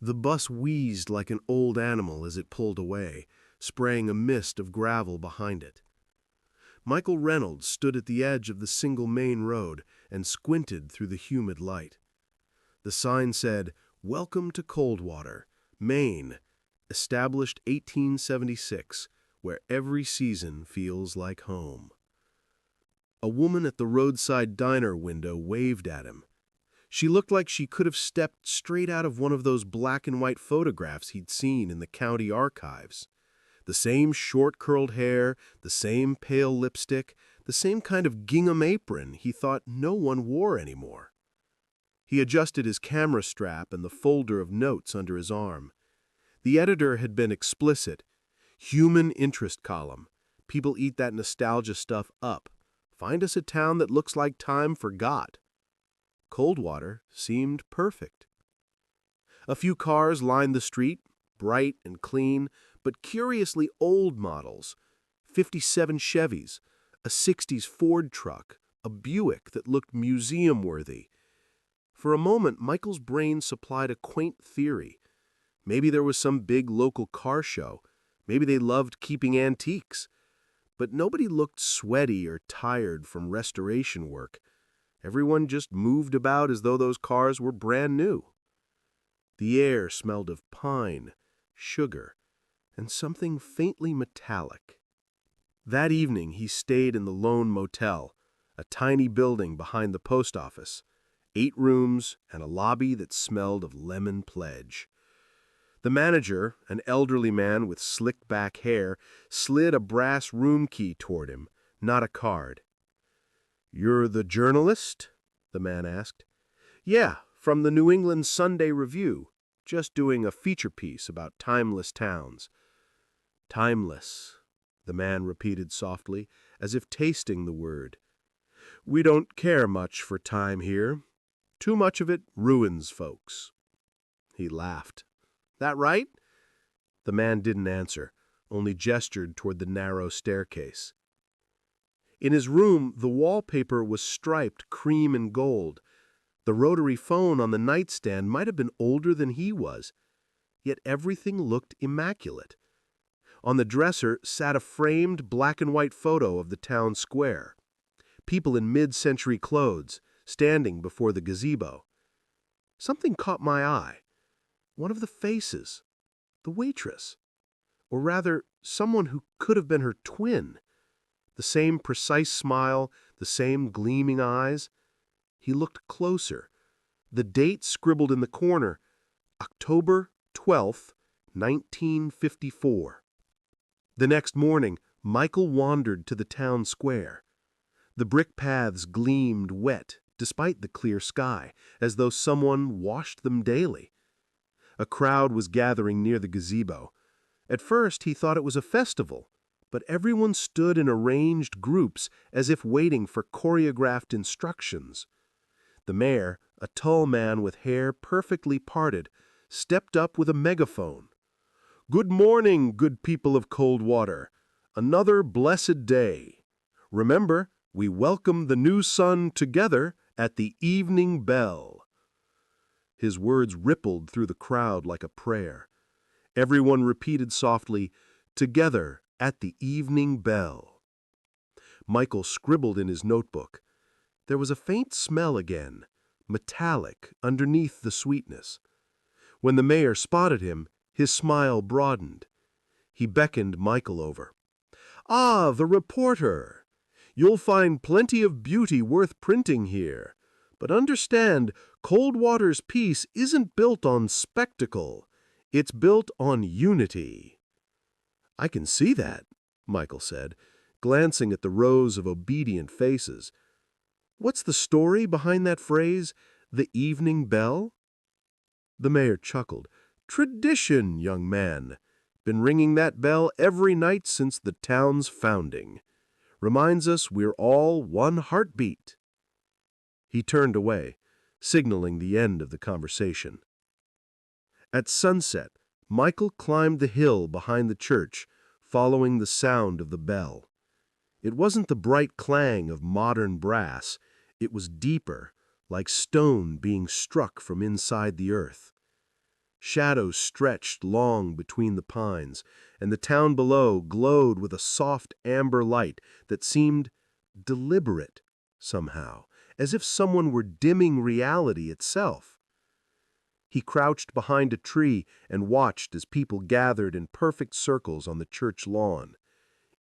The bus wheezed like an old animal as it pulled away, spraying a mist of gravel behind it. Michael Reynolds stood at the edge of the single main road and squinted through the humid light. The sign said, "Welcome to Coldwater, Maine, established 1876, where every season feels like home." A woman at the roadside diner window waved at him. She looked like she could have stepped straight out of one of those black and white photographs he'd seen in the county archives. The same short-curled hair, the same pale lipstick, the same kind of gingham apron he thought no one wore anymore. He adjusted his camera strap and the folder of notes under his arm. The editor had been explicit. Human interest column. People eat that nostalgia stuff up. Find us a town that looks like time forgot. Coldwater seemed perfect. A few cars lined the street, bright and clean, but curiously old models. 57 Chevys, a 60s Ford truck, a Buick that looked museum-worthy. For a moment, Michael's brain supplied a quaint theory. Maybe there was some big local car show. Maybe they loved keeping antiques. But nobody looked sweaty or tired from restoration work. Everyone just moved about as though those cars were brand new. The air smelled of pine, sugar, and something faintly metallic. That evening he stayed in the Lone Motel, a tiny building behind the post office, 8 rooms and a lobby that smelled of lemon pledge. The manager, an elderly man with slicked back hair, slid a brass room key toward him, not a card. "You're the journalist?" the man asked. "Yeah, from the New England Sunday Review. Just doing a feature piece about timeless towns." "Timeless," the man repeated softly, as if tasting the word. "We don't care much for time here. Too much of it ruins folks." He laughed. "That right?" The man didn't answer, only gestured toward the narrow staircase. In his room, the wallpaper was striped cream and gold. The rotary phone on the nightstand might have been older than he was, yet everything looked immaculate. On the dresser sat a framed black and white photo of the town square. People in mid-century clothes, standing before the gazebo. Something caught my eye. One of the faces. The waitress. Or rather, someone who could have been her twin. The same precise smile, the same gleaming eyes. He looked closer. The date scribbled in the corner, October 12th, 1954. The next morning, Michael wandered to the town square. The brick paths gleamed wet, despite the clear sky, as though someone washed them daily. A crowd was gathering near the gazebo. At first, he thought it was a festival, but everyone stood in arranged groups as if waiting for choreographed instructions. The mayor, a tall man with hair perfectly parted, stepped up with a megaphone. "Good morning, good people of Coldwater. Another blessed day. Remember, we welcome the new sun together at the evening bell." His words rippled through the crowd like a prayer. Everyone repeated softly, "Together at the evening bell." Michael scribbled in his notebook. There was a faint smell again, metallic, underneath the sweetness. When the mayor spotted him, his smile broadened. He beckoned Michael over. "Ah, the reporter! You'll find plenty of beauty worth printing here. But understand, Coldwater's piece isn't built on spectacle. It's built on unity." "I can see that," Michael said, glancing at the rows of obedient faces. "What's the story behind that phrase, the evening bell?" The mayor chuckled. "Tradition, young man. Been ringing that bell every night since the town's founding. Reminds us we're all one heartbeat." He turned away, signaling the end of the conversation. At sunset, Michael climbed the hill behind the church, following the sound of the bell. It wasn't the bright clang of modern brass. It was deeper, like stone being struck from inside the earth. Shadows stretched long between the pines, and the town below glowed with a soft amber light that seemed deliberate somehow, as if someone were dimming reality itself. He crouched behind a tree and watched as people gathered in perfect circles on the church lawn.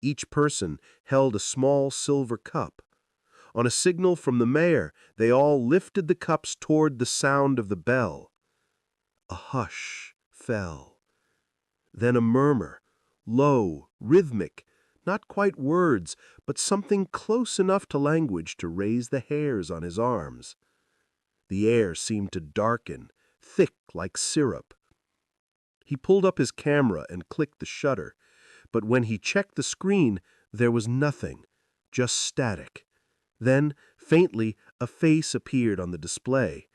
Each person held a small silver cup. On a signal from the mayor, they all lifted the cups toward the sound of the bell. A hush fell. Then a murmur, low, rhythmic, not quite words, but something close enough to language to raise the hairs on his arms. The air seemed to darken, thick like syrup. He pulled up his camera and clicked the shutter, but when he checked the screen, there was nothing, just static. Then, faintly, a face appeared on the display.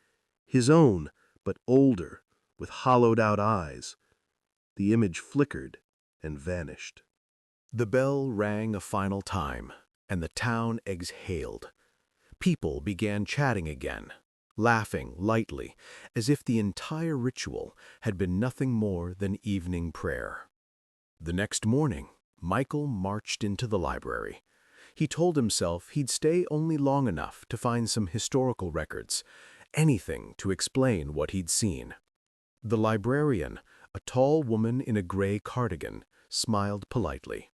His own, but older, with hollowed-out eyes. The image flickered and vanished. The bell rang a final time, and the town exhaled. People began chatting again, laughing lightly, as if the entire ritual had been nothing more than evening prayer. The next morning, Michael marched into the library. He told himself he'd stay only long enough to find some historical records, anything to explain what he'd seen. The librarian, a tall woman in a gray cardigan, smiled politely.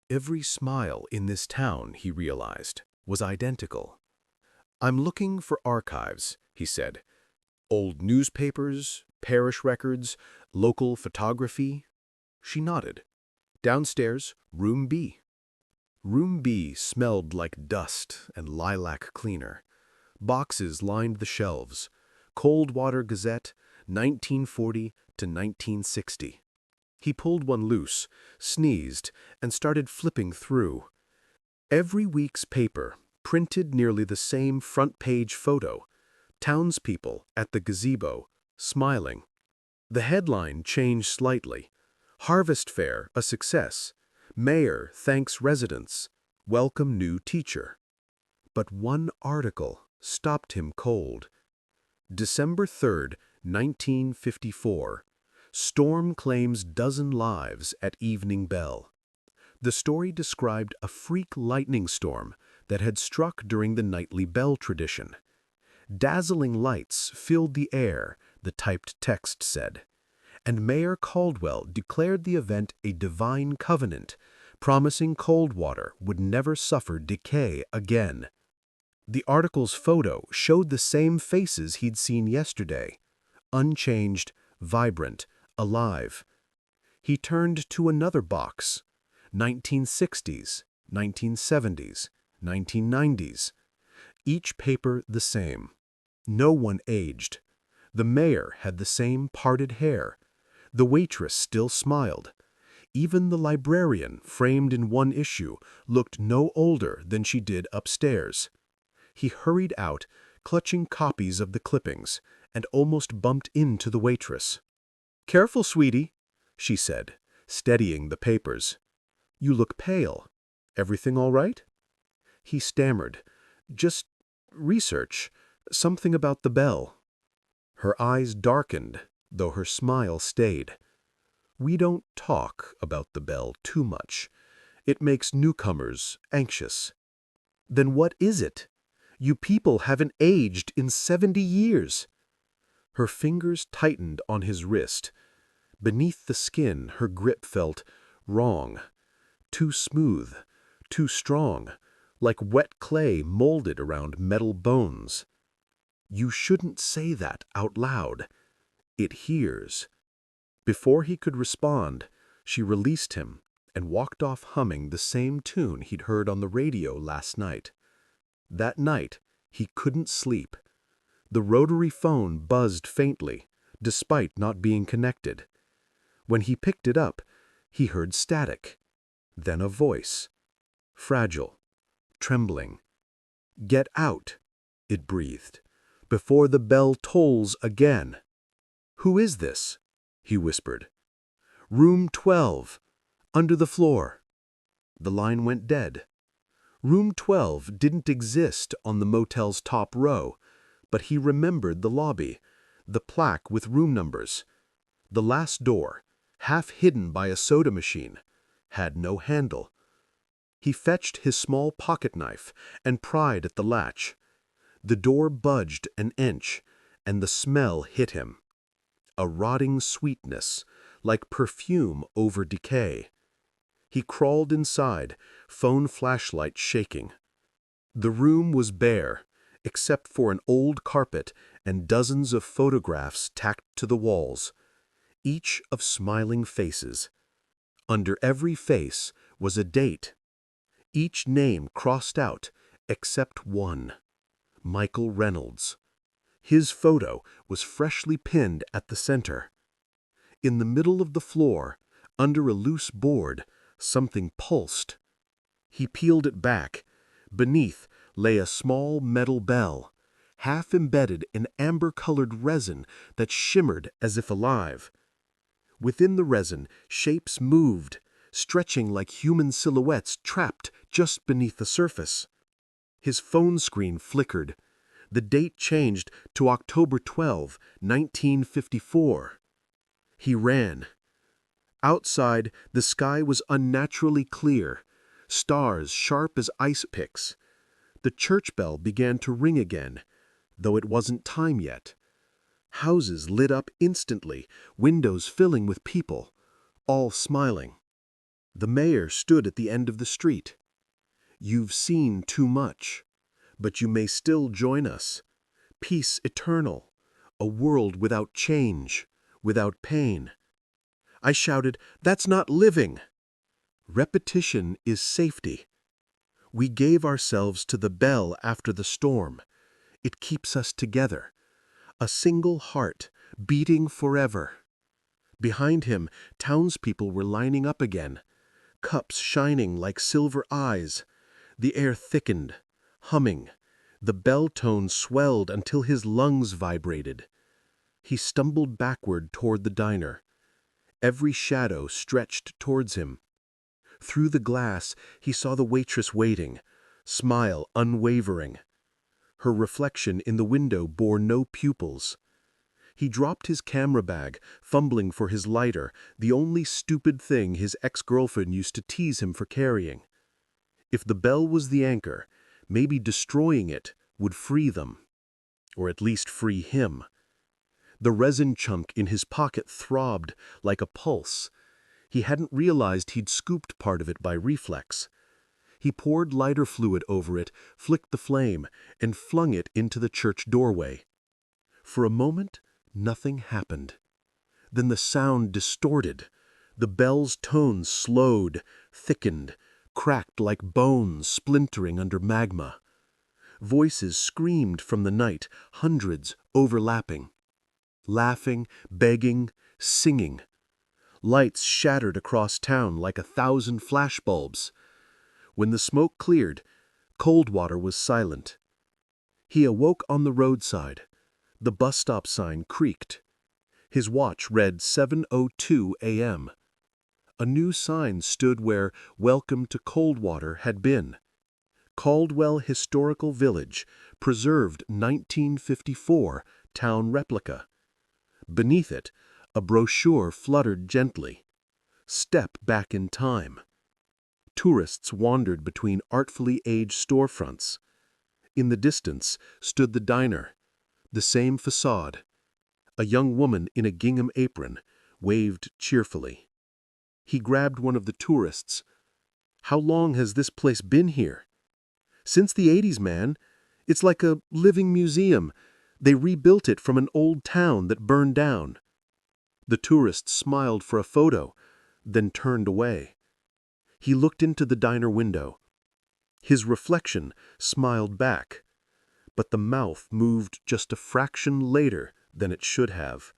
Every smile in this town, he realized, was identical. "I'm looking for archives," he said. "Old newspapers, parish records, local photography." She nodded. "Downstairs, room B." Room B smelled like dust and lilac cleaner. Boxes lined the shelves. Coldwater Gazette, 1940 to 1960. He pulled one loose, sneezed, and started flipping through. Every week's paper printed nearly the same front-page photo. Townspeople at the gazebo, smiling. The headline changed slightly. Harvest Fair a success. Mayor thanks residents. Welcome new teacher. But one article stopped him cold. December 3rd, 1954. Storm claims dozen lives at Evening Bell. The story described a freak lightning storm that had struck during the nightly bell tradition. Dazzling lights filled the air, the typed text said. And Mayor Caldwell declared the event a divine covenant, promising Coldwater would never suffer decay again. The article's photo showed the same faces he'd seen yesterday, unchanged, vibrant, alive. He turned to another box, 1960s, 1970s, 1990s. Each paper the same. No one aged. The mayor had the same parted hair. The waitress still smiled. Even the librarian, framed in one issue, looked no older than she did upstairs. He hurried out, clutching copies of the clippings, and almost bumped into the waitress. "Careful, sweetie," she said, steadying the papers. "You look pale. Everything all right?" He stammered. "Just research. Something about the bell." Her eyes darkened, though her smile stayed. "We don't talk about the bell too much. It makes newcomers anxious." "Then what is it? You people haven't aged in 70 years." Her fingers tightened on his wrist. Beneath the skin, her grip felt wrong. Too smooth, too strong, like wet clay molded around metal bones. "You shouldn't say that out loud. It hears." Before he could respond, she released him and walked off humming the same tune he'd heard on the radio last night. That night, he couldn't sleep. The rotary phone buzzed faintly, despite not being connected. When he picked it up, he heard static, then a voice. Fragile, trembling. "Get out," it breathed, "before the bell tolls again." "Who is this?" he whispered. "Room 12, under the floor." The line went dead. Room 12 didn't exist on the motel's top row, but he remembered the lobby, the plaque with room numbers. The last door, half hidden by a soda machine, had no handle. He fetched his small pocket knife and pried at the latch. The door budged an inch, and the smell hit him. A rotting sweetness, like perfume over decay. He crawled inside, phone flashlight shaking. The room was bare, except for an old carpet and dozens of photographs tacked to the walls, each of smiling faces. Under every face was a date, each name crossed out except one: Michael Reynolds. His photo was freshly pinned at the center. In the middle of the floor, under a loose board, something pulsed. He peeled it back. Beneath lay a small metal bell, half embedded in amber-colored resin that shimmered as if alive. Within the resin, shapes moved, stretching like human silhouettes trapped just beneath the surface. His phone screen flickered. The date changed to October 12, 1954. He ran. Outside, the sky was unnaturally clear, stars sharp as ice picks. The church bell began to ring again, though it wasn't time yet. Houses lit up instantly, windows filling with people, all smiling. The mayor stood at the end of the street. "You've seen too much, but you may still join us. Peace eternal, a world without change, without pain." I shouted, "That's not living!" Repetition is safety. We gave ourselves to the bell after the storm. It keeps us together. A single heart, beating forever. Behind him, townspeople were lining up again, cups shining like silver eyes. The air thickened, humming. The bell tone swelled until his lungs vibrated. He stumbled backward toward the diner. Every shadow stretched towards him. Through the glass, he saw the waitress waiting, smile unwavering. Her reflection in the window bore no pupils. He dropped his camera bag, fumbling for his lighter, the only stupid thing his ex-girlfriend used to tease him for carrying. If the bell was the anchor, maybe destroying it would free them. Or at least free him. The resin chunk in his pocket throbbed like a pulse. He hadn't realized he'd scooped part of it by reflex. He poured lighter fluid over it, flicked the flame, and flung it into the church doorway. For a moment, nothing happened. Then the sound distorted. The bell's tones slowed, thickened, cracked like bones splintering under magma. Voices screamed from the night, hundreds overlapping. Laughing, begging, singing. Lights shattered across town like 1,000 flashbulbs. When the smoke cleared, Coldwater was silent. He awoke on the roadside. The bus stop sign creaked. His watch read 7:02 a.m. A new sign stood where "Welcome to Coldwater" had been. Caldwell Historical Village, preserved 1954, town replica. Beneath it, a brochure fluttered gently. Step back in time. Tourists wandered between artfully aged storefronts. In the distance stood the diner, the same facade. A young woman in a gingham apron waved cheerfully. He grabbed one of the tourists. "How long has this place been here?" "Since the 80s, man. It's like a living museum. They rebuilt it from an old town that burned down." The tourist smiled for a photo, then turned away. He looked into the diner window. His reflection smiled back, but the mouth moved just a fraction later than it should have.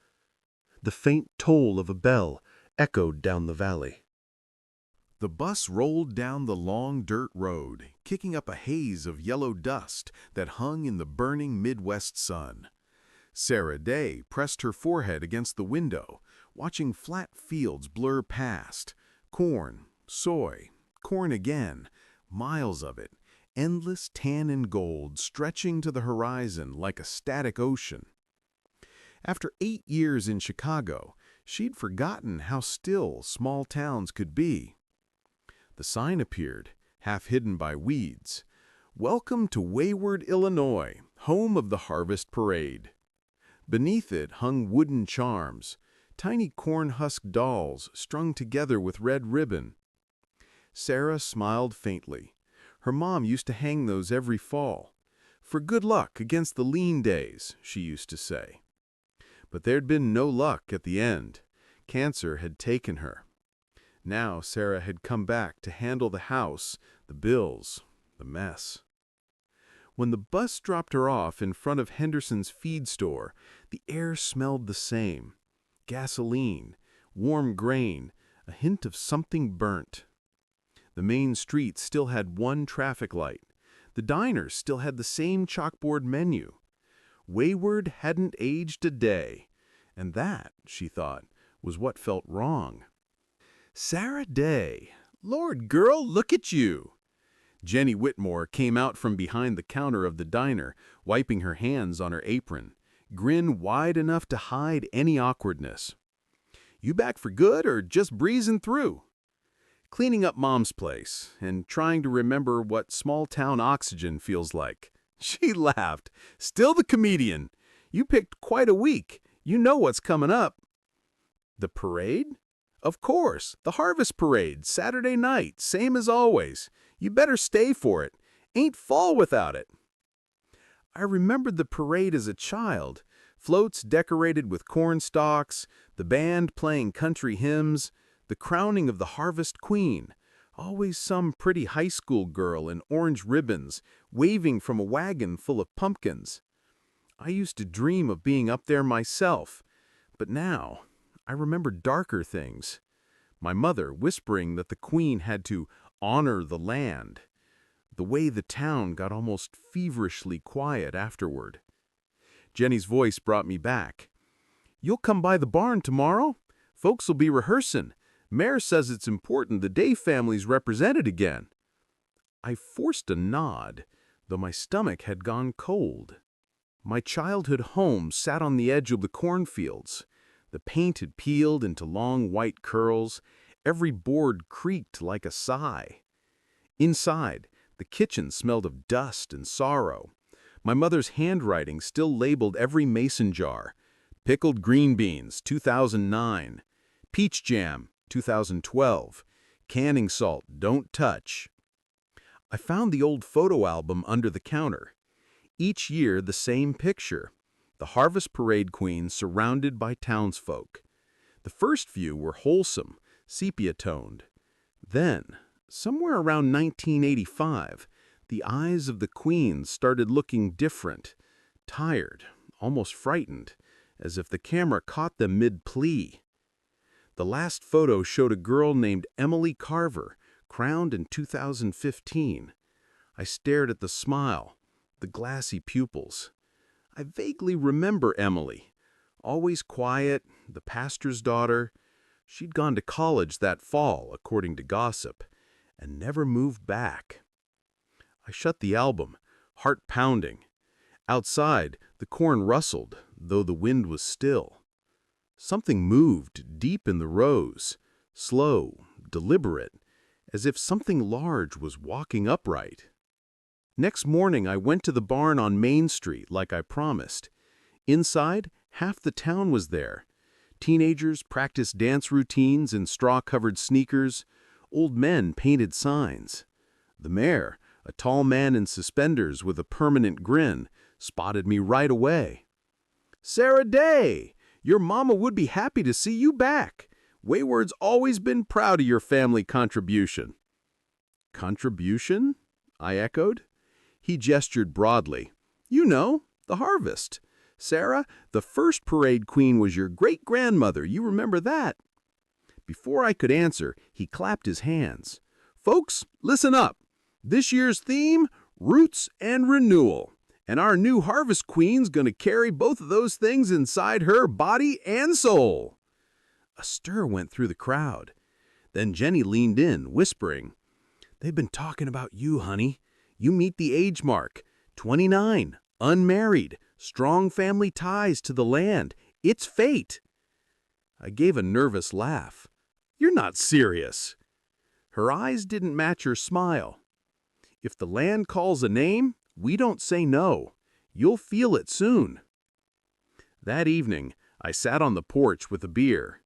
The faint toll of a bell echoed down the valley. The bus rolled down the long dirt road, kicking up a haze of yellow dust that hung in the burning Midwest sun. Sarah Day pressed her forehead against the window, watching flat fields blur past. Corn, soy, corn again, miles of it, endless tan and gold stretching to the horizon like a static ocean. After 8 years in Chicago, She'd forgotten how still small towns could be. The sign appeared, half hidden by weeds. "Welcome to Wayward, Illinois, home of the Harvest Parade." Beneath it hung wooden charms, tiny corn-husk dolls strung together with red ribbon. Sarah smiled faintly. Her mom used to hang those every fall. "For good luck against the lean days," she used to say. But there'd been no luck at the end. Cancer had taken her. Now Sarah had come back to handle the house, the bills, the mess. When the bus dropped her off in front of Henderson's feed store, the air smelled the same. Gasoline, warm grain, a hint of something burnt. The main street still had one traffic light. The diner still had the same chalkboard menu. Wayward hadn't aged a day, and that, she thought, was what felt wrong. "Sarah Day! Lord, girl, look at you!" Jenny Whitmore came out from behind the counter of the diner, wiping her hands on her apron, grin wide enough to hide any awkwardness. "You back for good or just breezing through?" "Cleaning up Mom's place and trying to remember what small-town oxygen feels like." She laughed. "Still the comedian. You picked quite a week. You know what's coming up." "The parade?" "Of course, the Harvest Parade, Saturday night, same as always. You better stay for it. Ain't fall without it." I remembered the parade as a child. Floats decorated with corn stalks, the band playing country hymns, the crowning of the Harvest Queen, always some pretty high school girl in orange ribbons, waving from a wagon full of pumpkins. I used to dream of being up there myself, but now I remember darker things. My mother whispering that the Queen had to honor the land. The way the town got almost feverishly quiet afterward. Jenny's voice brought me back. "You'll come by the barn tomorrow? Folks'll be rehearsing. Mayor says it's important the Day family's represented again." I forced a nod, though my stomach had gone cold. My childhood home sat on the edge of the cornfields. The paint had peeled into long white curls. Every board creaked like a sigh. Inside, the kitchen smelled of dust and sorrow. My mother's handwriting still labeled every mason jar. Pickled green beans, 2009. Peach jam, 2012. Canning salt, don't touch. I found the old photo album under the counter. Each year, the same picture. The Harvest Parade Queen surrounded by townsfolk. The first few were wholesome, sepia-toned. Then, somewhere around 1985, the eyes of the Queen started looking different, tired, almost frightened, as if the camera caught them mid-plea. The last photo showed a girl named Emily Carver, crowned in 2015. I stared at the smile, the glassy pupils. I vaguely remember Emily, always quiet, the pastor's daughter. She'd gone to college that fall, according to gossip, and never moved back. I shut the album, heart pounding. Outside, the corn rustled, though the wind was still. Something moved deep in the rows, slow, deliberate, as if something large was walking upright. Next morning, I went to the barn on Main Street like I promised. Inside, half the town was there. Teenagers practiced dance routines in straw-covered sneakers. Old men painted signs. The mayor, a tall man in suspenders with a permanent grin, spotted me right away. "Sarah Day, your mama would be happy to see you back. Wayward's always been proud of your family contribution." "Contribution?" I echoed. He gestured broadly. "You know, the harvest. Sarah, the first parade queen was your great-grandmother. You remember that?" Before I could answer, he clapped his hands. "Folks, listen up. This year's theme, Roots and Renewal. And our new harvest queen's gonna carry both of those things inside her body and soul." A stir went through the crowd. Then Jenny leaned in, whispering, "They've been talking about you, honey. You meet the age mark. 29, unmarried, strong family ties to the land. It's fate." I gave a nervous laugh. "You're not serious." Her eyes didn't match her smile. "If the land calls a name, we don't say no. You'll feel it soon." That evening, I sat on the porch with a beer.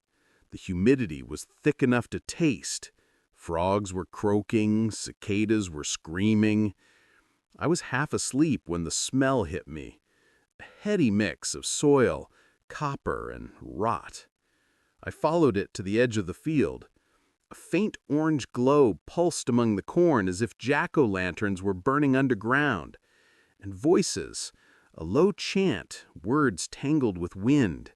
The humidity was thick enough to taste. Frogs were croaking, cicadas were screaming. I was half asleep when the smell hit me. A heady mix of soil, copper, and rot. I followed it to the edge of the field. A faint orange glow pulsed among the corn as if jack-o'-lanterns were burning underground. And voices, a low chant, words tangled with wind.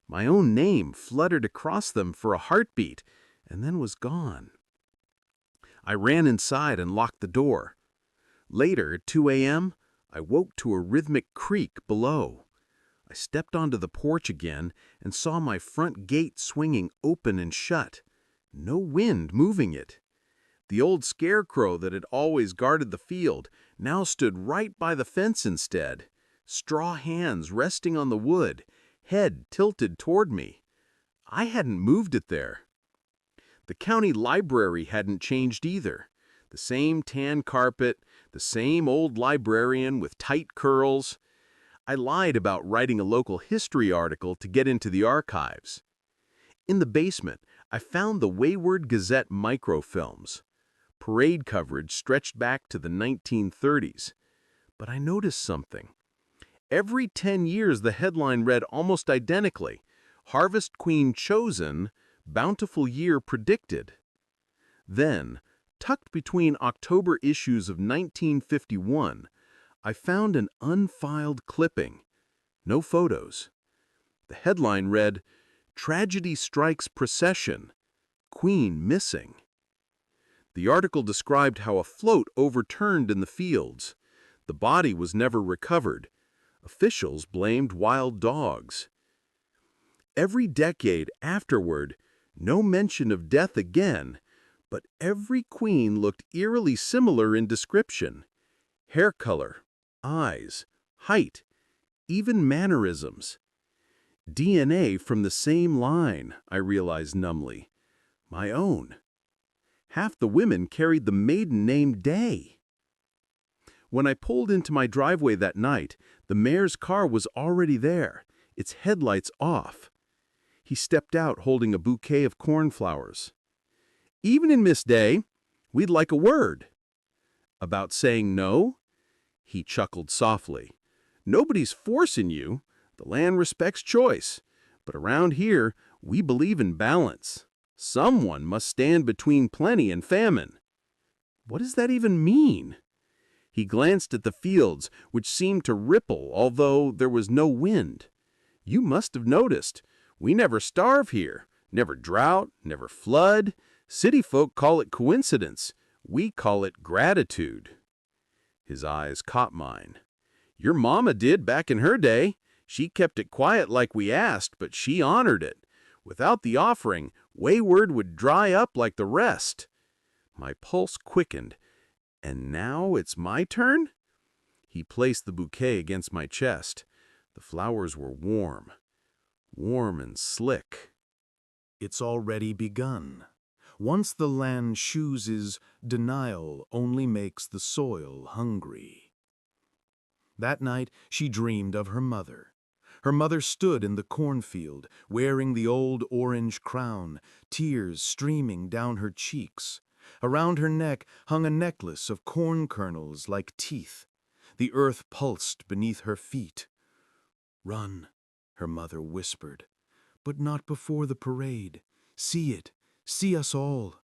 My own name fluttered across them for a heartbeat, and then was gone. I ran inside and locked the door. Later, at 2 a.m., I woke to a rhythmic creak below. I stepped onto the porch again and saw my front gate swinging open and shut. No wind moving it. The old scarecrow that had always guarded the field now stood right by the fence instead, straw hands resting on the wood, head tilted toward me. I hadn't moved it there. The county library hadn't changed either. The same tan carpet, the same old librarian with tight curls. I lied about writing a local history article to get into the archives. In the basement, I found the Wayward Gazette microfilms. Parade coverage stretched back to the 1930s. But I noticed something. Every 10 years the headline read almost identically, "Harvest Queen Chosen, Bountiful Year Predicted." Then, tucked between October issues of 1951, I found an unfiled clipping. No photos. The headline read, "Tragedy Strikes Procession, Queen Missing." The article described how a float overturned in the fields. The body was never recovered. Officials blamed wild dogs. Every decade afterward, no mention of death again, but every queen looked eerily similar in description. Hair color, eyes, height, even mannerisms. DNA from the same line, I realized numbly. My own. Half the women carried the maiden name Day. When I pulled into my driveway that night, the mayor's car was already there, its headlights off. He stepped out holding a bouquet of cornflowers. "Evening, Miss Day. We'd like a word." "About saying no?" He chuckled softly. "Nobody's forcing you. The land respects choice. But around here, we believe in balance. Someone must stand between plenty and famine." "What does that even mean?" He glanced at the fields, which seemed to ripple, although there was no wind. "You must have noticed. We never starve here. Never drought, never flood. City folk call it coincidence. We call it gratitude." His eyes caught mine. "Your mama did back in her day. She kept it quiet like we asked, but she honored it. Without the offering, Wayward would dry up like the rest." My pulse quickened. "And now it's my turn?" He placed the bouquet against my chest. The flowers were warm. Warm and slick. It's already begun. Once the land chooses, denial only makes the soil hungry. That night, she dreamed of her mother. Her mother stood in the cornfield, wearing the old orange crown, tears streaming down her cheeks. Around her neck hung a necklace of corn kernels like teeth. The earth pulsed beneath her feet. "Run," her mother whispered, "but not before the parade. See it, see us all."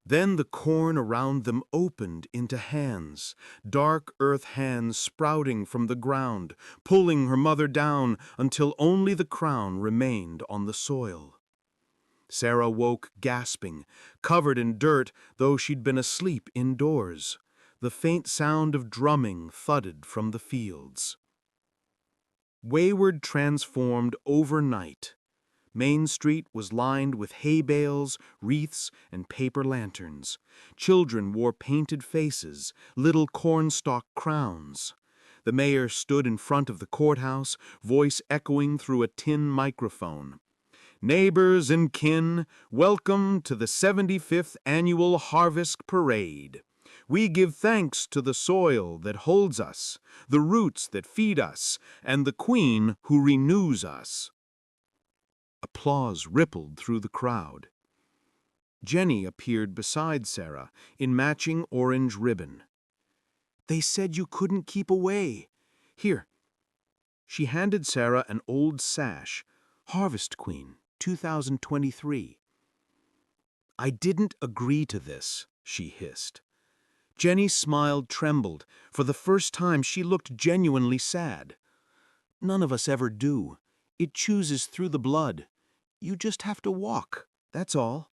Then the corn around them opened into hands, dark earth hands sprouting from the ground, pulling her mother down until only the crown remained on the soil. Sarah woke gasping, covered in dirt, though she'd been asleep indoors. The faint sound of drumming thudded from the fields. Wayward transformed overnight. Main Street was lined with hay bales, wreaths, and paper lanterns. Children wore painted faces, little cornstalk crowns. The mayor stood in front of the courthouse, voice echoing through a tin microphone. Neighbors and kin, welcome to the 75th Annual Harvest Parade. We give thanks to the soil that holds us, the roots that feed us, and the Queen who renews us. Applause rippled through the crowd. Jenny appeared beside Sarah in matching orange ribbon. "They said you couldn't keep away. Here." She handed Sarah an old sash, Harvest Queen, 2023. "I didn't agree to this," she hissed. Jenny's smile trembled. For the first time, she looked genuinely sad. "None of us ever do. It chooses through the blood. You just have to walk, that's all."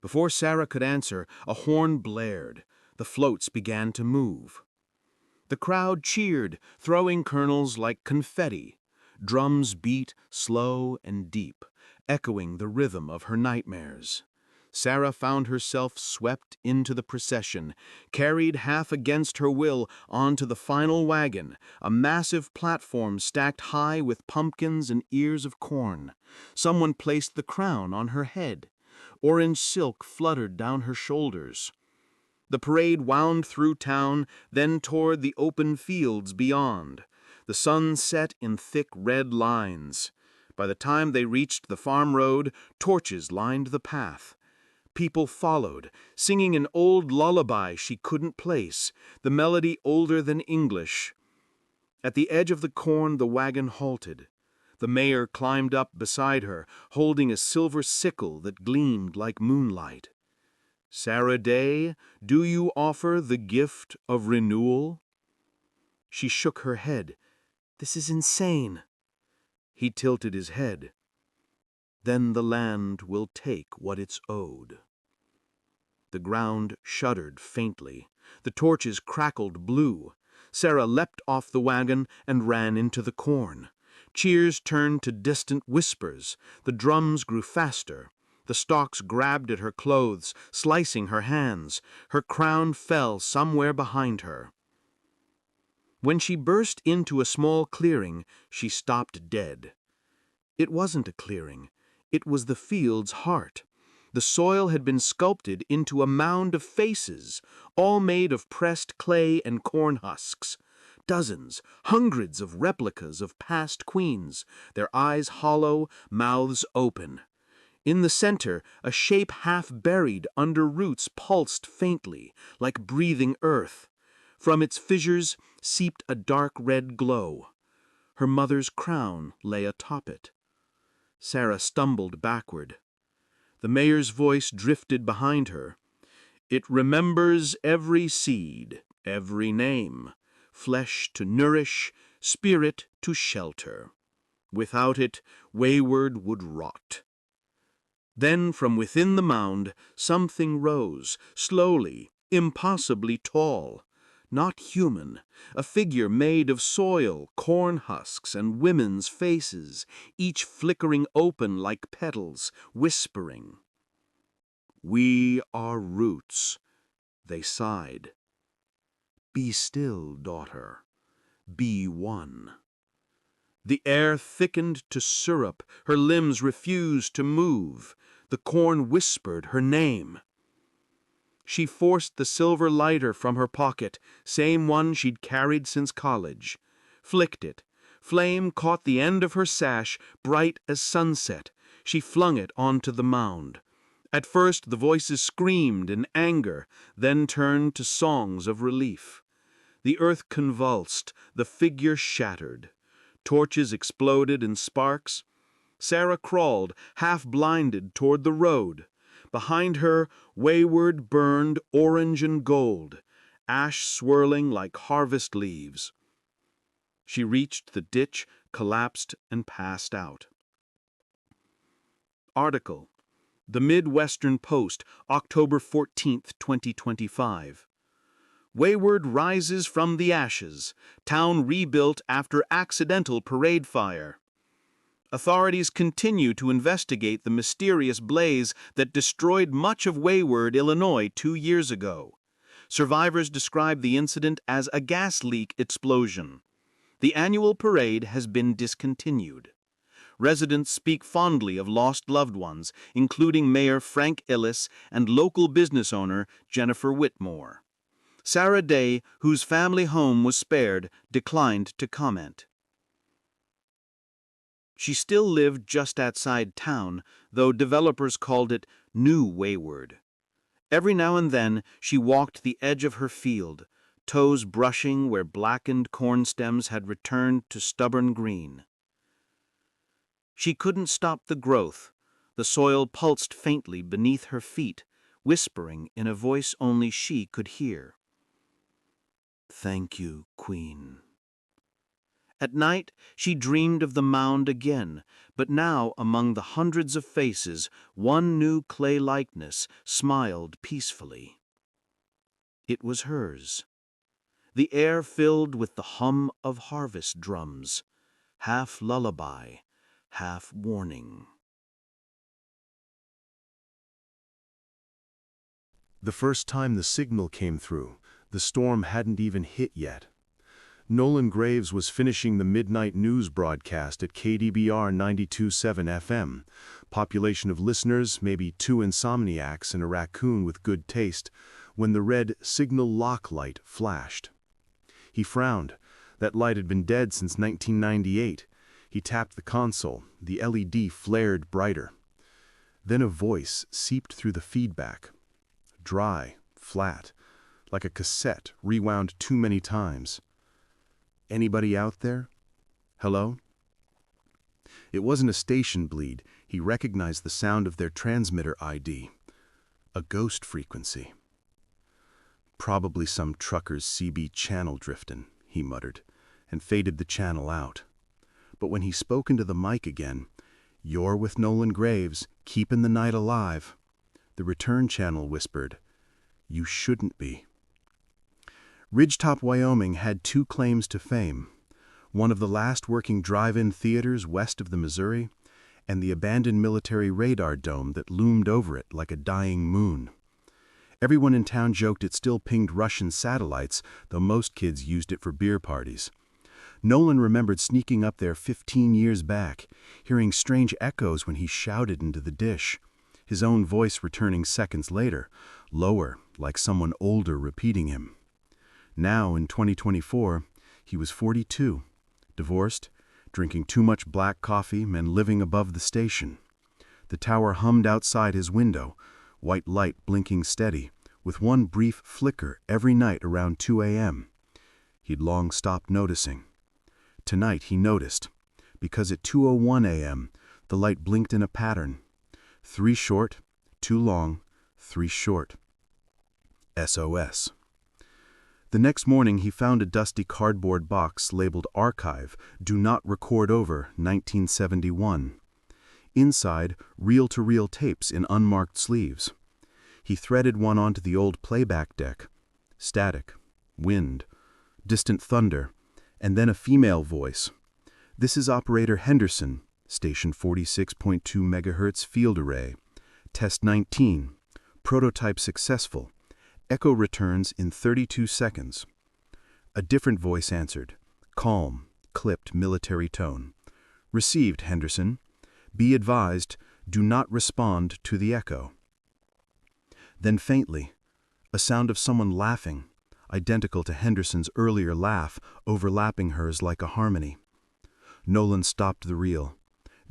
Before Sarah could answer, a horn blared. The floats began to move. The crowd cheered, throwing kernels like confetti. Drums beat slow and deep, echoing the rhythm of her nightmares. Sarah found herself swept into the procession, carried half against her will onto the final wagon, a massive platform stacked high with pumpkins and ears of corn. Someone placed the crown on her head. Orange silk fluttered down her shoulders. The parade wound through town, then toward the open fields beyond. The sun set in thick red lines. By the time they reached the farm road, torches lined the path. People followed, singing an old lullaby she couldn't place, the melody older than English. At the edge of the corn, the wagon halted. The mayor climbed up beside her, holding a silver sickle that gleamed like moonlight. "Sarah Day, do you offer the gift of renewal?" She shook her head. "This is insane." He tilted his head. "Then the land will take what it's owed." The ground shuddered faintly. The torches crackled blue. Sarah leapt off the wagon and ran into the corn. Cheers turned to distant whispers. The drums grew faster. The stalks grabbed at her clothes, slicing her hands. Her crown fell somewhere behind her. When she burst into a small clearing, she stopped dead. It wasn't a clearing. It was the field's heart. The soil had been sculpted into a mound of faces, all made of pressed clay and corn husks. Dozens, hundreds of replicas of past queens, their eyes hollow, mouths open. In the center, a shape half buried under roots pulsed faintly, like breathing earth. From its fissures seeped a dark red glow. Her mother's crown lay atop it. Sarah stumbled backward. The mayor's voice drifted behind her. "It remembers every seed, every name, flesh to nourish, spirit to shelter. Without it, wayward would rot." Then from within the mound, something rose, slowly, impossibly tall. Not human, a figure made of soil, corn husks, and women's faces, each flickering open like petals, whispering. "We are roots," they sighed. "Be still, daughter. Be one." The air thickened to syrup, her limbs refused to move. The corn whispered her name. She forced the silver lighter from her pocket, same one she'd carried since college. Flicked it. Flame caught the end of her sash, bright as sunset. She flung it onto the mound. At first the voices screamed in anger, then turned to songs of relief. The earth convulsed, the figure shattered. Torches exploded in sparks. Sarah crawled, half-blinded, toward the road. Behind her, wayward burned orange and gold, ash swirling like harvest leaves. She reached the ditch, collapsed, and passed out. Article: The Midwestern Post, October 14, 2025. Wayward rises from the ashes. Town rebuilt after accidental parade fire. Authorities continue to investigate the mysterious blaze that destroyed much of Wayward, Illinois 2 years ago. Survivors describe the incident as a gas leak explosion. The annual parade has been discontinued. residents speak fondly of lost loved ones, including Mayor Frank Illis and local business owner Jennifer Whitmore. Sarah Day, whose family home was spared, declined to comment. She still lived just outside town, though developers called it New Wayward. Every now and then she walked the edge of her field, toes brushing where blackened corn stems had returned to stubborn green. She couldn't stop the growth. The soil pulsed faintly beneath her feet, whispering in a voice only she could hear. "Thank you, Queen." At night, she dreamed of the mound again, but now, among the hundreds of faces, one new clay likeness smiled peacefully. It was hers. The air filled with the hum of harvest drums, half lullaby, half warning. The first time the signal came through, the storm hadn't even hit yet. Nolan Graves was finishing the midnight news broadcast at KDBR 92.7 FM. Population of listeners, maybe 2 insomniacs and a raccoon with good taste, when the red signal lock light flashed. He frowned. That light had been dead since 1998. He tapped the console. The LED flared brighter. Then a voice seeped through the feedback. Dry, flat, like a cassette rewound too many times. "Anybody out there? Hello?" It wasn't a station bleed. He recognized the sound of their transmitter ID. A ghost frequency. "Probably some trucker's CB channel driftin'," he muttered, and faded the channel out. But when he spoke into the mic again, "You're with Nolan Graves, keepin' the night alive," the return channel whispered, "You shouldn't be." Ridgetop, Wyoming had 2 claims to fame, one of the last working drive-in theaters west of the Missouri, and the abandoned military radar dome that loomed over it like a dying moon. Everyone in town joked it still pinged Russian satellites, though most kids used it for beer parties. Nolan remembered sneaking up there 15 years back, hearing strange echoes when he shouted into the dish, his own voice returning seconds later, lower, like someone older repeating him. Now, in 2024, he was 42, divorced, drinking too much black coffee and living above the station. The tower hummed outside his window, white light blinking steady, with one brief flicker every night around 2 a.m. He'd long stopped noticing. Tonight he noticed, because at 2:01 a.m. the light blinked in a pattern. 3 short, 2 long, 3 short. SOS. The next morning he found a dusty cardboard box labeled Archive, Do Not Record Over, 1971. Inside, reel-to-reel tapes in unmarked sleeves. He threaded one onto the old playback deck. Static, wind, distant thunder, and then a female voice. "This is Operator Henderson, Station 46.2 MHz Field Array. Test 19. Prototype successful. Echo returns in 32 seconds. A different voice answered, calm, clipped military tone. "Received, Henderson. Be advised, do not respond to the echo." Then faintly, a sound of someone laughing, identical to Henderson's earlier laugh, overlapping hers like a harmony. Nolan stopped the reel.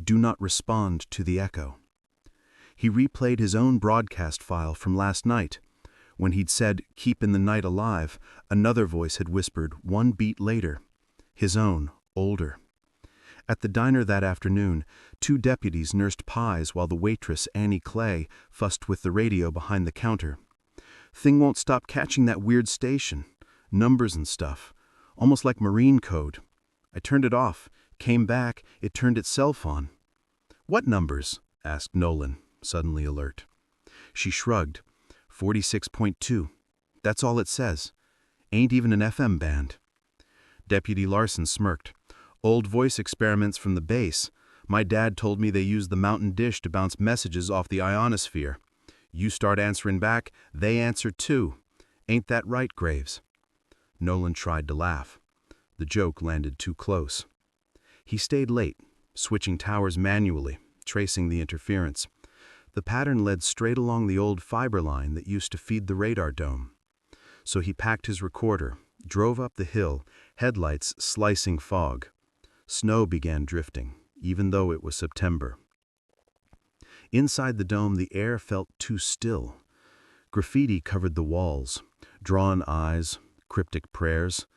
Do not respond to the echo. He replayed his own broadcast file from last night. When he'd said, "Keep in the night alive," another voice had whispered one beat later. His own, older. At the diner that afternoon, 2 deputies nursed pies while the waitress, Annie Clay, fussed with the radio behind the counter. "Thing won't stop catching that weird station. Numbers and stuff. Almost like Marine code. I turned it off. Came back, it turned itself on." "What numbers?" asked Nolan, suddenly alert. She shrugged. 46.2. That's all it says. Ain't even an FM band. Deputy Larson smirked. "Old voice experiments from the base. My dad told me they use the mountain dish to bounce messages off the ionosphere. You start answering back, they answer too. Ain't that right, Graves?" Nolan tried to laugh. The joke landed too close. He stayed late, switching towers manually, tracing the interference. The pattern led straight along the old fiber line that used to feed the radar dome. So he packed his recorder, drove up the hill, headlights slicing fog. Snow began drifting, even though it was September. Inside the dome, the air felt too still. Graffiti covered the walls, drawn eyes, cryptic prayers,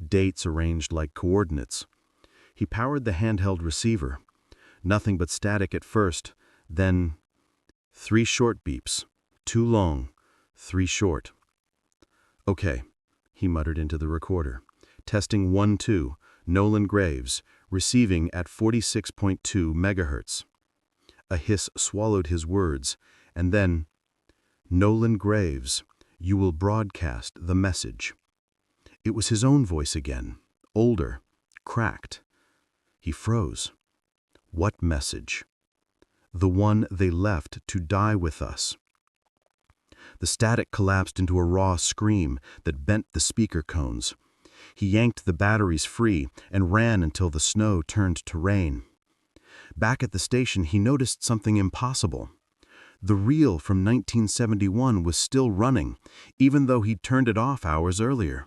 dates arranged like coordinates. He powered the handheld receiver. Nothing but static at first, then 3 short beeps, 2 long, 3 short. Okay, he muttered into the recorder. Testing 1-2, Nolan Graves, receiving at 46.2 megahertz. A hiss swallowed his words, and then, Nolan Graves, you will broadcast the message. It was his own voice again, older, cracked. He froze. What message? The one they left to die with us. The static collapsed into a raw scream that bent the speaker cones. He yanked the batteries free and ran until the snow turned to rain. Back at the station, he noticed something impossible. The reel from 1971 was still running, even though he'd turned it off hours earlier.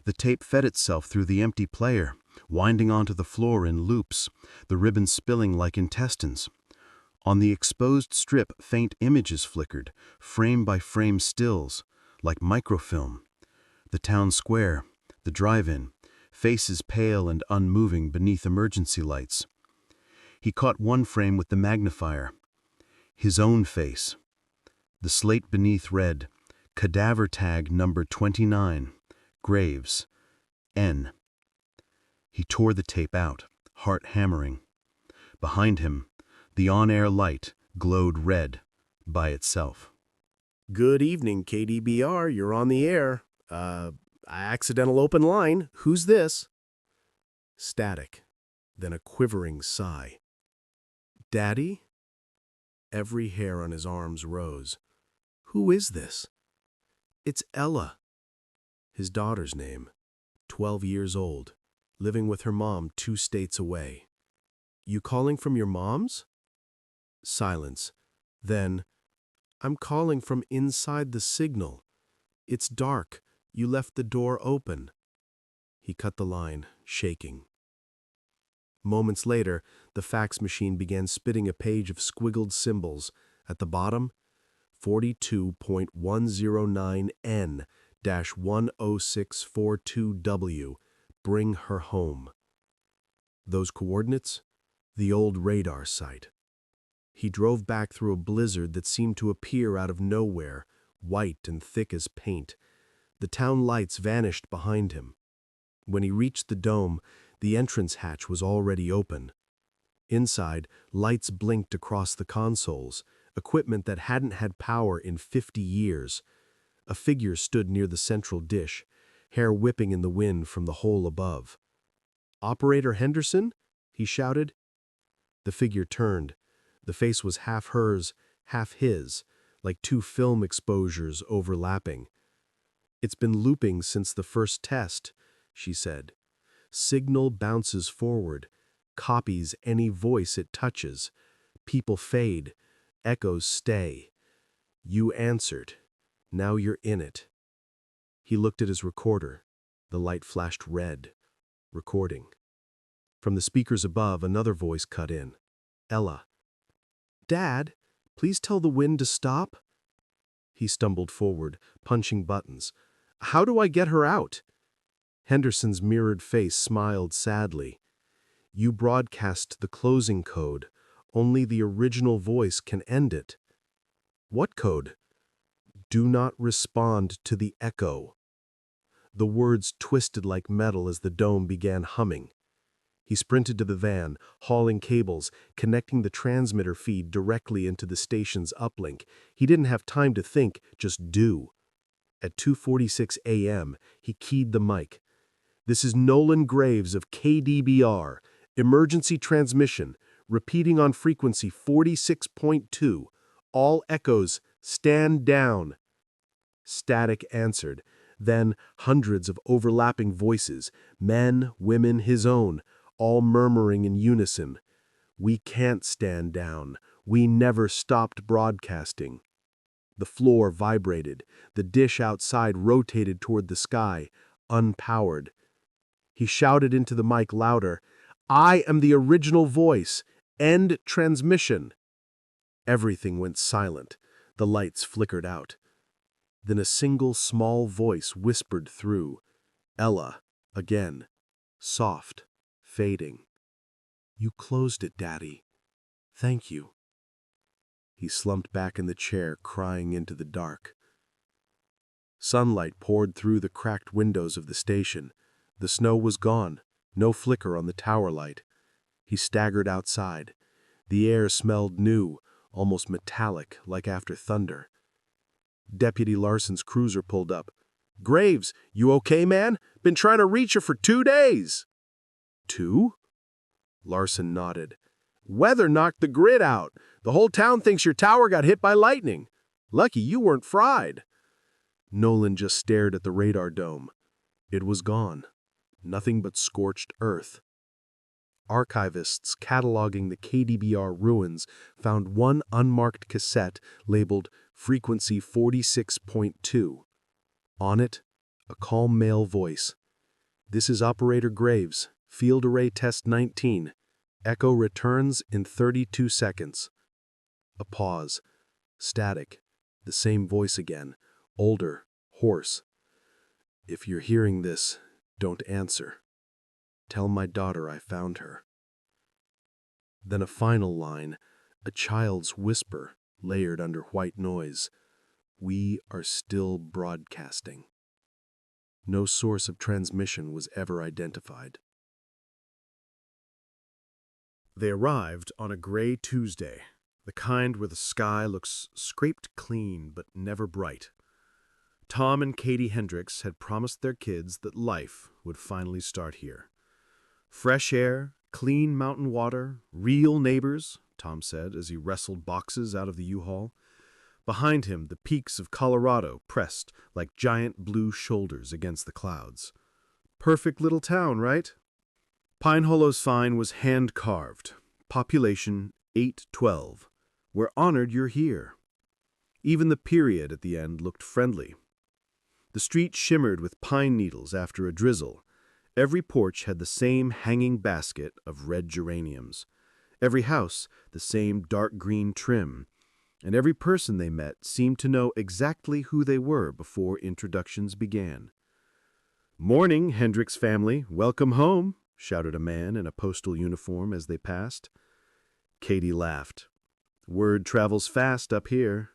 The tape fed itself through the empty player, winding onto the floor in loops, the ribbon spilling like intestines. On the exposed strip, faint images flickered, frame by frame stills, like microfilm. The town square, the drive-in, faces pale and unmoving beneath emergency lights. He caught one frame with the magnifier. His own face. The slate beneath read, Cadaver Tag Number 29, Graves, N. He tore the tape out, heart hammering. Behind him, the on-air light glowed red by itself. Good evening, KDBR. You're on the air. Accidental open line. Who's this? Static. Then a quivering sigh. Daddy? Every hair on his arms rose. Who is this? It's Ella. His daughter's name. 12 years old. Living with her mom 2 states away. You calling from your mom's? Silence. Then, I'm calling from inside the signal. It's dark. You left the door open. He cut the line, shaking. Moments later, the fax machine began spitting a page of squiggled symbols. At the bottom, 42.109N-10642W. Bring her home. Those coordinates? The old radar site. He drove back through a blizzard that seemed to appear out of nowhere, white and thick as paint. The town lights vanished behind him. When he reached the dome, the entrance hatch was already open. Inside, lights blinked across the consoles, equipment that hadn't had power in 50 years. A figure stood near the central dish, hair whipping in the wind from the hole above. "Operator Henderson?" he shouted. The figure turned. The face was half hers, half his, like 2 film exposures overlapping. "It's been looping since the first test," she said. "Signal bounces forward, copies any voice it touches. People fade, echoes stay. You answered. Now you're in it." He looked at his recorder. The light flashed red. Recording. From the speakers above, another voice cut in. Ella. "Dad, please tell the wind to stop." He stumbled forward, punching buttons. "How do I get her out?" Henderson's mirrored face smiled sadly. "You broadcast the closing code. Only the original voice can end it." "What code?" "Do not respond to the echo." The words twisted like metal as the dome began humming. He sprinted to the van, hauling cables, connecting the transmitter feed directly into the station's uplink. He didn't have time to think, just do. At 2:46 a.m., he keyed the mic. "This is Nolan Graves of KDBR. Emergency transmission. Repeating on frequency 46.2. All echoes, stand down." Static answered. Then hundreds of overlapping voices, men, women, his own, all murmuring in unison. We can't stand down. We never stopped broadcasting. The floor vibrated. The dish outside rotated toward the sky, unpowered. He shouted into the mic louder, "I am the original voice. End transmission." Everything went silent. The lights flickered out. Then a single small voice whispered through. Ella, again. Soft, fading. "You closed it, Daddy. Thank you." He slumped back in the chair, crying into the dark. Sunlight poured through the cracked windows of the station. The snow was gone, no flicker on the tower light. He staggered outside. The air smelled new, almost metallic, like after thunder. Deputy Larson's cruiser pulled up. "Graves, you okay, man? Been trying to reach you for 2 days." 2? Larson nodded. "Weather knocked the grid out. The whole town thinks your tower got hit by lightning. Lucky you weren't fried." Nolan just stared at the radar dome. It was gone. Nothing but scorched earth. Archivists cataloging the KDBR ruins found one unmarked cassette labeled Frequency 46.2. On it, a calm male voice. "This is Operator Graves, Field Array Test 19. Echo returns in 32 seconds. A pause. Static. The same voice again. Older. Hoarse. "If you're hearing this, don't answer. Tell my daughter I found her." Then a final line, a child's whisper layered under white noise. "We are still broadcasting." No source of transmission was ever identified. They arrived on a gray Tuesday, the kind where the sky looks scraped clean but never bright. Tom and Katie Hendricks had promised their kids that life would finally start here. "Fresh air, clean mountain water, real neighbors," Tom said as he wrestled boxes out of the U-Haul. Behind him, the peaks of Colorado pressed like giant blue shoulders against the clouds. "Perfect little town, right?" Pine Hollow's sign was hand-carved. Population 812. "We're honored you're here." Even the period at the end looked friendly. The street shimmered with pine needles after a drizzle. Every porch had the same hanging basket of red geraniums. Every house the same dark green trim. And every person they met seemed to know exactly who they were before introductions began. "Morning, Hendricks family. Welcome home," shouted a man in a postal uniform as they passed. Katie laughed. "Word travels fast up here."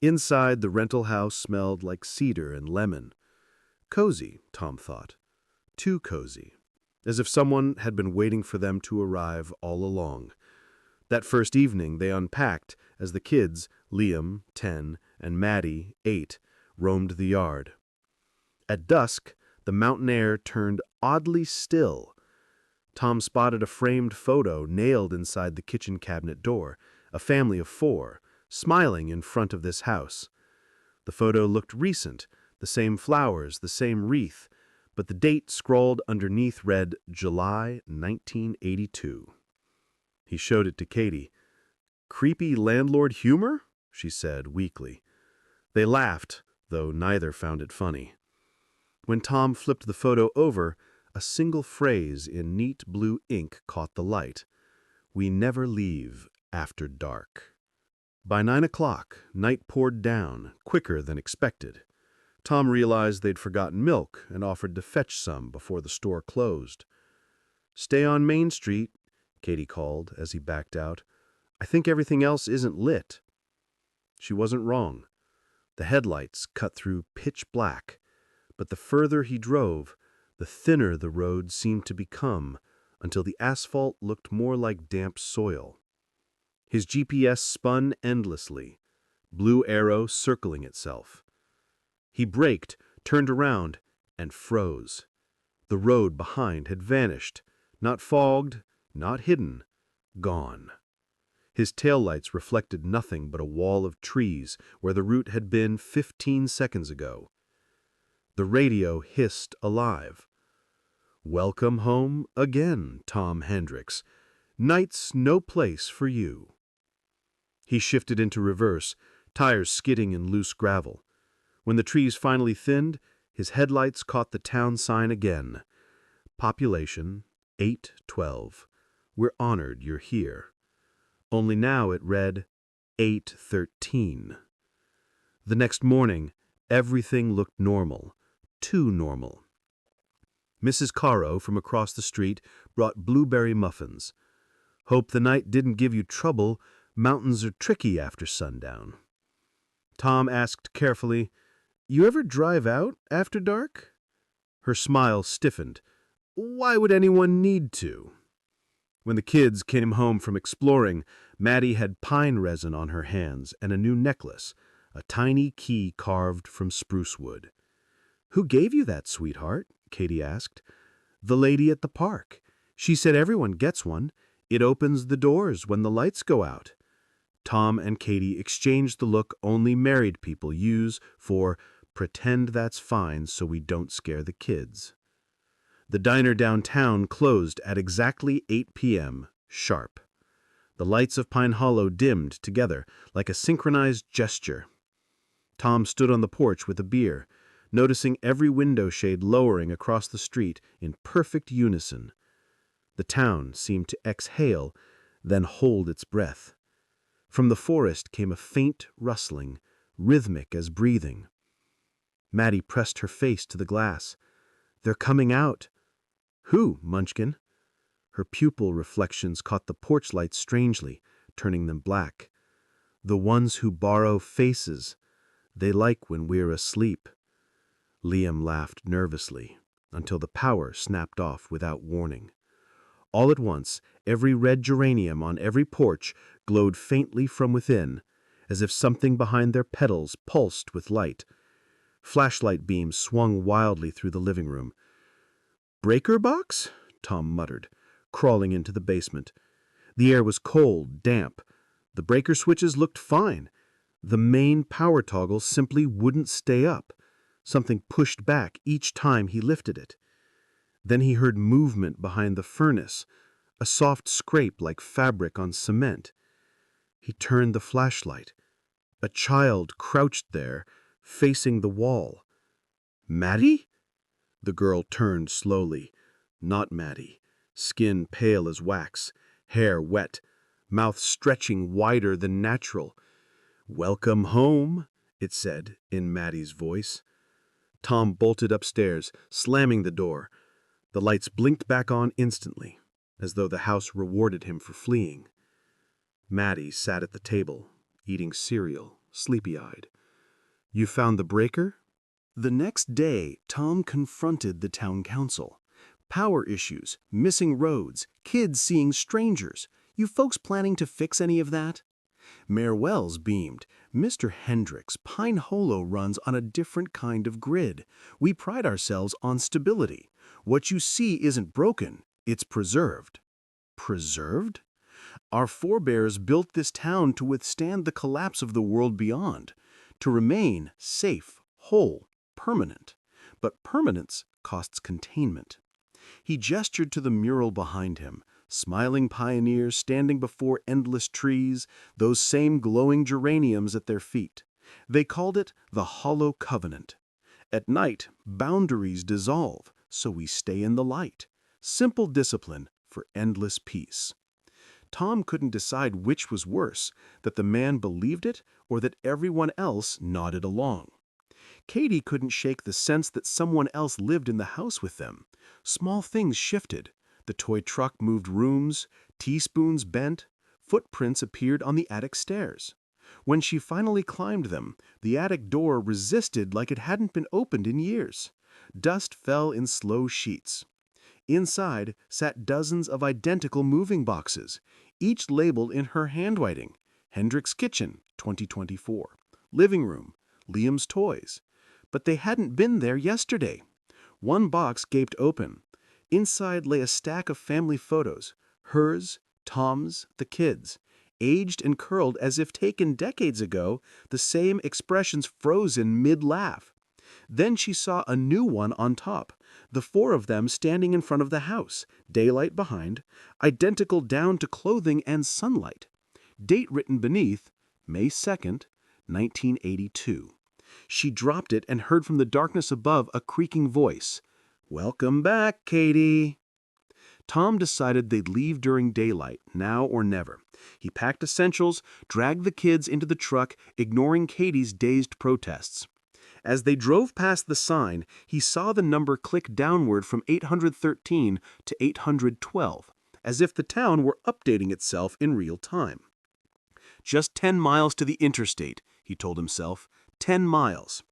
Inside, the rental house smelled like cedar and lemon. Cozy, Tom thought. Too cozy. As if someone had been waiting for them to arrive all along. That first evening, they unpacked as the kids, Liam, 10, and Maddie, 8, roamed the yard. At dusk, the mountain air turned oddly still. Tom spotted a framed photo nailed inside the kitchen cabinet door, a family of 4, smiling in front of this house. The photo looked recent, the same flowers, the same wreath, but the date scrawled underneath read July 1982. He showed it to Katie. "Creepy landlord humor?" she said weakly. They laughed, though neither found it funny. When Tom flipped the photo over, a single phrase in neat blue ink caught the light. "We never leave after dark." By 9 o'clock, night poured down, quicker than expected. Tom realized they'd forgotten milk and offered to fetch some before the store closed. "Stay on Main Street," Katie called as he backed out. "I think everything else isn't lit." She wasn't wrong. The headlights cut through pitch black, but the further he drove, the thinner the road seemed to become, until the asphalt looked more like damp soil. His GPS spun endlessly, blue arrow circling itself. He braked, turned around, and froze. The road behind had vanished, not fogged, not hidden, gone. His taillights reflected nothing but a wall of trees where the route had been 15 seconds ago. The radio hissed alive. "Welcome home again, Tom Hendricks. Night's no place for you. He shifted into reverse, tires skidding in loose gravel. When the trees finally thinned, his headlights caught the town sign again. Population 812. We're honored you're here. Only now it read 813. The next morning, everything looked normal. Too normal. Mrs. Caro from across the street brought blueberry muffins. Hope the night didn't give you trouble. Mountains are tricky after sundown. Tom asked carefully, "You ever drive out after dark?" Her smile stiffened. "Why would anyone need to?" When the kids came home from exploring, Maddie had pine resin on her hands and a new necklace, a tiny key carved from spruce wood. "Who gave you that, sweetheart?" Katie asked. "The lady at the park. She said everyone gets one. It opens the doors when the lights go out." Tom and Katie exchanged the look only married people use for "pretend that's fine so we don't scare the kids." The diner downtown closed at exactly 8 p.m., sharp. The lights of Pine Hollow dimmed together like a synchronized gesture. Tom stood on the porch with a beer, noticing every window shade lowering across the street in perfect unison. The town seemed to exhale, then hold its breath. From the forest came a faint rustling, rhythmic as breathing. Maddie pressed her face to the glass. "They're coming out." "Who, Munchkin?" Her pupil reflections caught the porch light strangely, turning them black. "The ones who borrow faces. They like when we're asleep." Liam laughed nervously, until the power snapped off without warning. All at once, every red geranium on every porch glowed faintly from within, as if something behind their petals pulsed with light. Flashlight beams swung wildly through the living room. "Breaker box?" Tom muttered, crawling into the basement. The air was cold, damp. The breaker switches looked fine. The main power toggle simply wouldn't stay up. Something pushed back each time he lifted it. Then he heard movement behind the furnace, a soft scrape like fabric on cement. He turned the flashlight. A child crouched there, facing the wall. "Maddie?" The girl turned slowly. Not Maddie. Skin pale as wax, hair wet, mouth stretching wider than natural. "Welcome home," it said in Maddie's voice. Tom bolted upstairs, slamming the door. The lights blinked back on instantly, as though the house rewarded him for fleeing. Maddie sat at the table, eating cereal, sleepy-eyed. "You found the breaker?" The next day, Tom confronted the town council. "Power issues, missing roads, kids seeing strangers. You folks planning to fix any of that?" Mayor Wells beamed. "Mr. Hendricks, Pine Hollow runs on a different kind of grid. We pride ourselves on stability. What you see isn't broken, it's preserved." Preserved? Our forebears built this town to withstand the collapse of the world beyond, to remain safe, whole, permanent. But permanence costs containment. He gestured to the mural behind him, smiling pioneers standing before endless trees, those same glowing geraniums at their feet. They called it the Hollow Covenant. At night, boundaries dissolve, so we stay in the light. Simple discipline for endless peace. Tom couldn't decide which was worse, that the man believed it or that everyone else nodded along. Katie couldn't shake the sense that someone else lived in the house with them. Small things shifted. The toy truck moved rooms, teaspoons bent, footprints appeared on the attic stairs. When she finally climbed them, the attic door resisted like it hadn't been opened in years. Dust fell in slow sheets. Inside sat dozens of identical moving boxes, each labeled in her handwriting. Hendrick's Kitchen, 2024. Living Room, Liam's Toys. But they hadn't been there yesterday. One box gaped open. Inside lay a stack of family photos, hers, Tom's, the kids. Aged and curled as if taken decades ago, the same expressions frozen mid-laugh. Then she saw a new one on top, the four of them standing in front of the house, daylight behind, identical down to clothing and sunlight. Date written beneath, May 2nd, 1982. She dropped it and heard from the darkness above a creaking voice. "Welcome back, Katie." Tom decided they'd leave during daylight, now or never. He packed essentials, dragged the kids into the truck, ignoring Katie's dazed protests. As they drove past the sign, he saw the number click downward from 813 to 812, as if the town were updating itself in real time. Just 10 miles to the interstate, he told himself. 10 miles.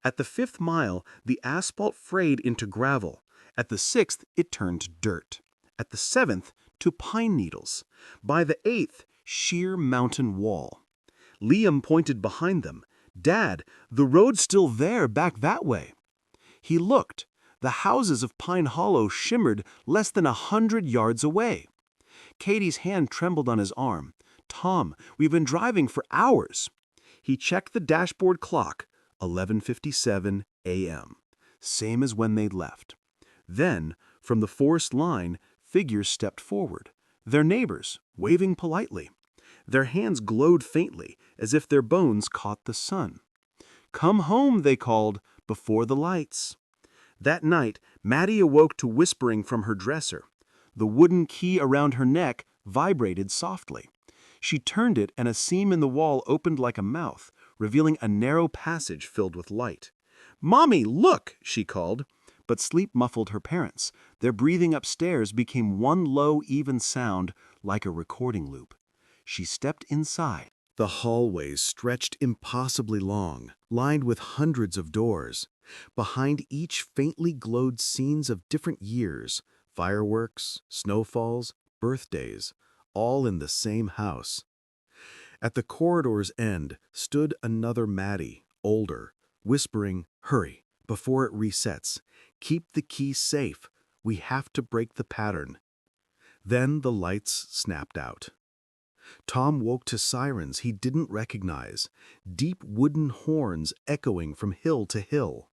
At the 5th mile, the asphalt frayed into gravel. At the 6th, it turned to dirt. At the 7th, to pine needles. By the 8th, sheer mountain wall. Liam pointed behind them. "Dad, the road's still there back that way." He looked. The houses of Pine Hollow shimmered less than 100 yards away. Katie's hand trembled on his arm. "Tom, we've been driving for hours." He checked the dashboard clock, 11:57 a.m., same as when they'd left. Then, from the forest line, figures stepped forward. Their neighbors, waving politely. Their hands glowed faintly, as if their bones caught the sun. "Come home," they called, "before the lights." That night, Maddie awoke to whispering from her dresser. The wooden key around her neck vibrated softly. She turned it and a seam in the wall opened like a mouth, revealing a narrow passage filled with light. "Mommy, look!" she called. But sleep muffled her parents. Their breathing upstairs became one low, even sound, like a recording loop. She stepped inside. The hallways stretched impossibly long, lined with hundreds of doors. Behind each faintly glowed scenes of different years, fireworks, snowfalls, birthdays, all in the same house. At the corridor's end stood another Maddie, older, whispering, "Hurry, before it resets. Keep the key safe. We have to break the pattern." Then the lights snapped out. Tom woke to sirens he didn't recognize, deep wooden horns echoing from hill to hill.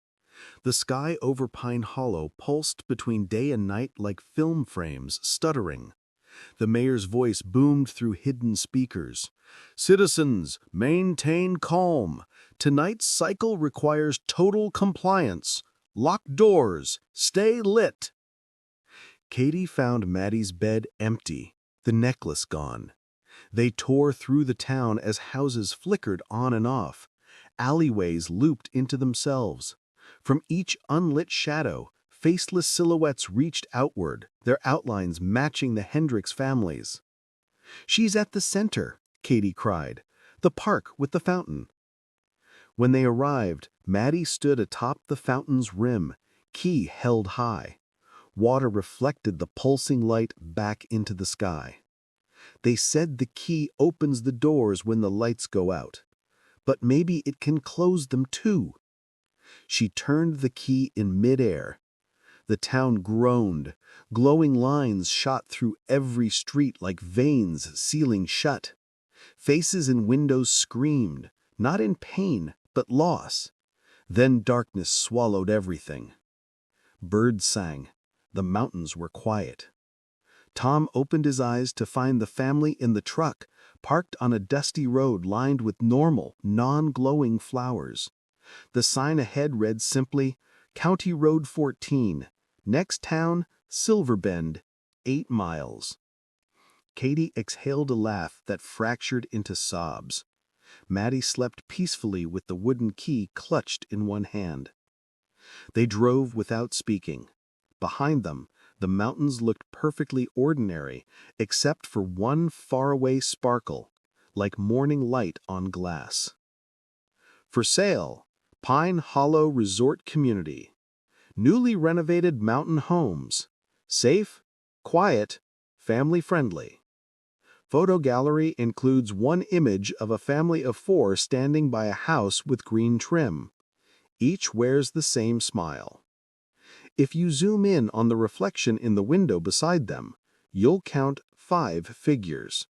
The sky over Pine Hollow pulsed between day and night like film frames, stuttering. The mayor's voice boomed through hidden speakers. "Citizens, maintain calm. Tonight's cycle requires total compliance. Lock doors. Stay lit." Katie found Maddie's bed empty, the necklace gone. They tore through the town as houses flickered on and off. Alleyways looped into themselves. From each unlit shadow, faceless silhouettes reached outward, their outlines matching the Hendricks families. "She's at the center," Katie cried. "The park with the fountain." When they arrived, Maddie stood atop the fountain's rim, key held high. Water reflected the pulsing light back into the sky. "They said the key opens the doors when the lights go out. But maybe it can close them too." She turned the key in midair. The town groaned. Glowing lines shot through every street like veins sealing shut. Faces in windows screamed, not in pain, but loss. Then darkness swallowed everything. Birds sang. The mountains were quiet. Tom opened his eyes to find the family in the truck, parked on a dusty road lined with normal, non-glowing flowers. The sign ahead read simply, "County Road 14, next town, Silver Bend, 8 miles." Katie exhaled a laugh that fractured into sobs. Maddie slept peacefully with the wooden key clutched in one hand. They drove without speaking. Behind them, the mountains looked perfectly ordinary, except for one faraway sparkle, like morning light on glass. For sale, Pine Hollow Resort Community. Newly renovated mountain homes. Safe, quiet, family-friendly. Photo gallery includes one image of a family of 4 standing by a house with green trim. Each wears the same smile. If you zoom in on the reflection in the window beside them, you'll count 5 figures.